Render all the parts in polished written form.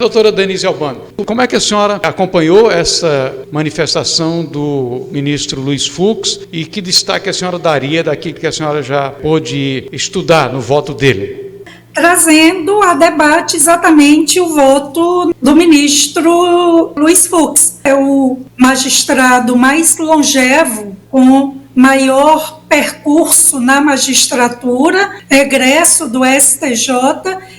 Doutora Denise Albano, como é que a senhora acompanhou essa manifestação do ministro Luiz Fux e que destaque a senhora daria daquilo que a senhora já pôde estudar no voto dele? Trazendo a debate exatamente o voto do ministro Luiz Fux. É o magistrado mais longevo, com maior percurso na magistratura, egresso do STJ,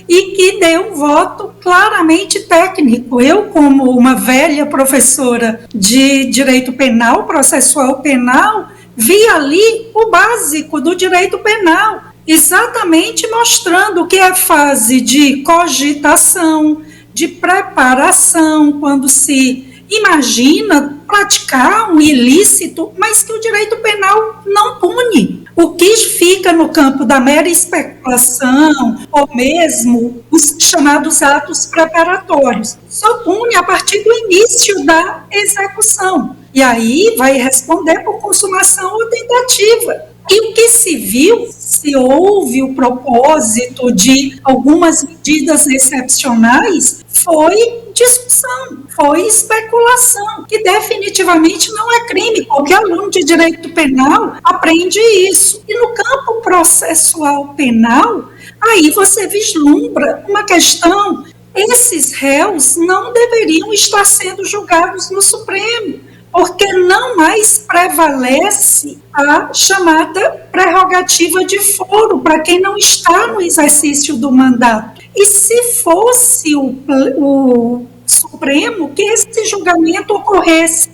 e que deu um voto claramente técnico. Eu, como uma velha professora de direito penal, processual penal, vi ali o básico do direito penal, exatamente mostrando o que é a fase de cogitação, de preparação, quando se imagina praticar um ilícito, mas que o direito penal não pune. O que fica no campo da mera especulação, ou mesmo os chamados atos preparatórios, só pune a partir do início da execução. E aí vai responder por consumação ou tentativa. E o que se viu, se houve o propósito de algumas medidas excepcionais, foi discussão, foi especulação, que definitivamente não é crime. Qualquer aluno de direito penal aprende isso. E no campo processual penal, aí você vislumbra uma questão: esses réus não deveriam estar sendo julgados no Supremo, porque não mais prevalece a chamada prerrogativa de foro para quem não está no exercício do mandato. E se fosse o Supremo, que esse julgamento ocorresse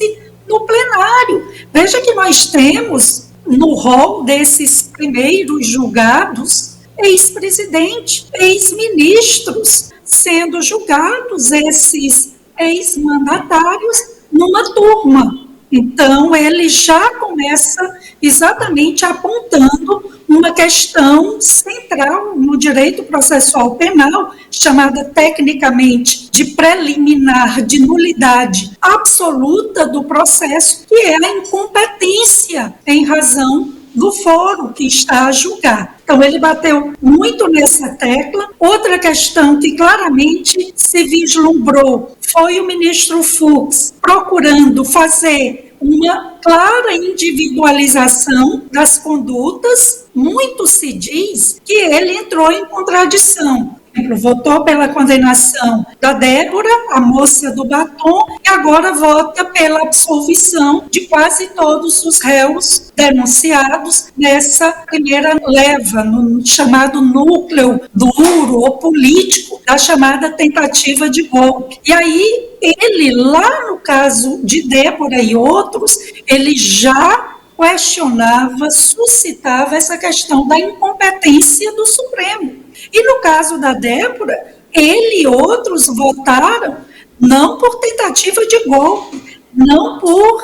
no plenário. Veja que nós temos no rol desses primeiros julgados ex-presidente, ex-ministros sendo julgados, esses ex-mandatários, numa turma. Então, ele já começa exatamente apontando uma questão central no direito processual penal, chamada tecnicamente de preliminar de nulidade absoluta do processo, que é a incompetência em razão do foro que está a julgar. Então, ele bateu muito nessa tecla. Outra questão que claramente se vislumbrou foi o ministro Fux procurando fazer uma clara individualização das condutas. Muito se diz que ele entrou em contradição. Votou pela condenação da Débora, a moça do batom, e agora vota pela absolvição de quase todos os réus denunciados nessa primeira leva, no chamado núcleo duro ou político da chamada tentativa de golpe. E aí, ele, lá no caso de Débora e outros, ele já questionava, suscitava essa questão da incompetência do Supremo. E no caso da Débora, ele e outros votaram não por tentativa de golpe, não por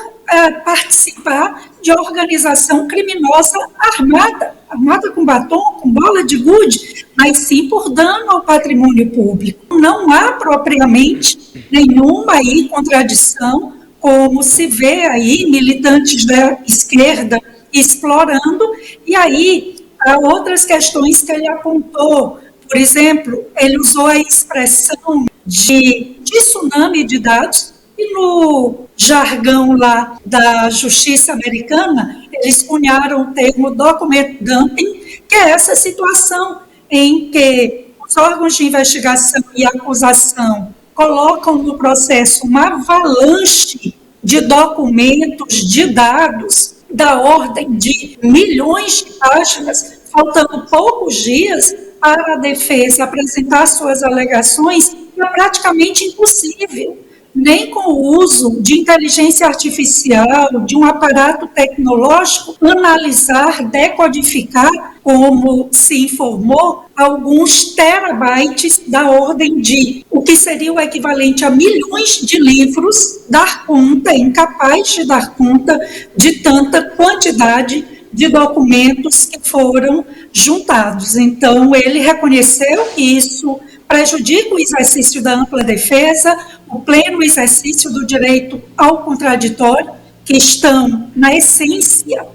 participar de organização criminosa armada com batom, com bola de gude, mas sim por dano ao patrimônio público. Não há propriamente nenhuma aí contradição, como se vê aí militantes da esquerda explorando, e aí há outras questões que ele apontou. Por exemplo, ele usou a expressão de tsunami de dados, e no jargão lá da justiça americana, eles cunharam o termo document dumping, que é essa situação em que os órgãos de investigação e acusação colocam no processo uma avalanche de documentos, de dados, da ordem de milhões de páginas, faltando poucos dias para a defesa apresentar suas alegações, é praticamente impossível, nem com o uso de inteligência artificial, de um aparato tecnológico, analisar, decodificar, como se informou, alguns terabytes da ordem de o que seria o equivalente a milhões de livros, dar conta, incapaz de dar conta de tanta quantidade de documentos que foram juntados. Então, ele reconheceu que isso prejudica o exercício da ampla defesa, o pleno exercício do direito ao contraditório, que estão na essência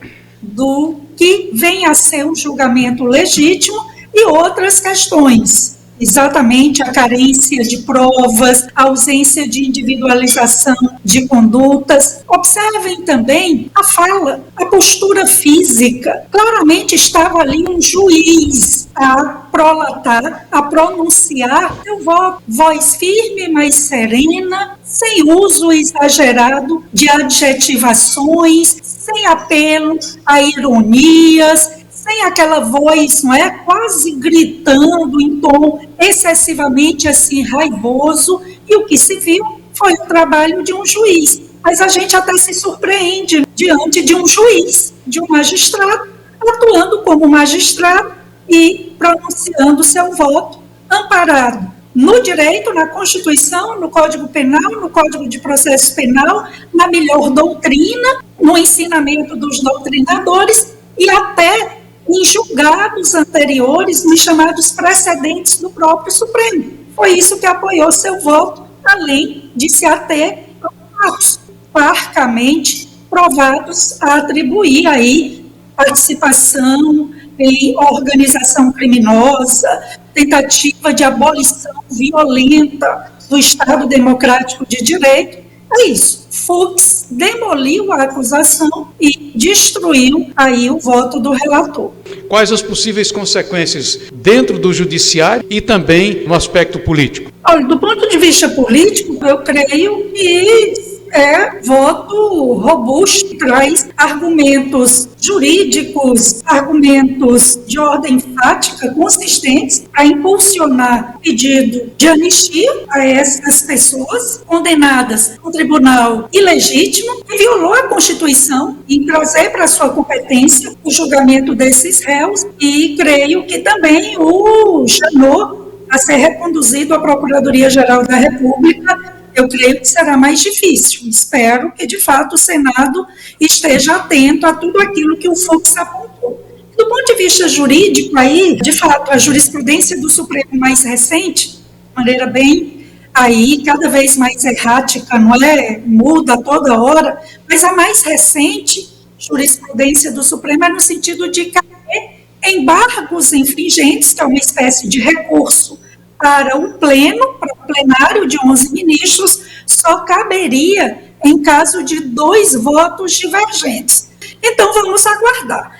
do que vem a ser um julgamento legítimo, e outras questões exatamente a carência de provas, a ausência de individualização de condutas. Observem também a fala, a postura física. Claramente estava ali um juiz a prolatar, a pronunciar seu voto. Voz firme, mas serena, sem uso exagerado de adjetivações, sem apelo a ironias, sem aquela voz, não é, quase gritando em tom excessivamente assim raivoso, e o que se viu foi o trabalho de um juiz. Mas a gente até se surpreende diante de um juiz, de um magistrado, atuando como magistrado e pronunciando seu voto amparado no direito, na Constituição, no Código Penal, no Código de Processo Penal, na melhor doutrina, no ensinamento dos doutrinadores e até em julgados anteriores, nos chamados precedentes do próprio Supremo. Foi isso que apoiou seu voto, além de se ater a fatos parcamente provados a atribuir aí participação em organização criminosa, tentativa de abolição violenta do Estado Democrático de Direito. É isso. Fux demoliu a acusação e destruiu aí o voto do relator. Quais as possíveis consequências dentro do judiciário e também no aspecto político? Olha, do ponto de vista político, eu creio que é voto robusto, traz argumentos jurídicos, argumentos de ordem fática consistentes para impulsionar pedido de anistia a essas pessoas condenadas no tribunal ilegítimo, que violou a Constituição, em trazer para sua competência o julgamento desses réus, e creio que também o chamou a ser reconduzido à Procuradoria-Geral da República. Eu creio que será mais difícil. Espero que, de fato, o Senado esteja atento a tudo aquilo que o Fux apontou. Do ponto de vista jurídico, aí, de fato, a jurisprudência do Supremo mais recente, de maneira bem, aí, cada vez mais errática, não é? Muda toda hora, mas a mais recente jurisprudência do Supremo é no sentido de caber embargos infringentes, que é uma espécie de recurso para o pleno, para o plenário de 11 ministros, só caberia em caso de 2 votos divergentes. Então, vamos aguardar.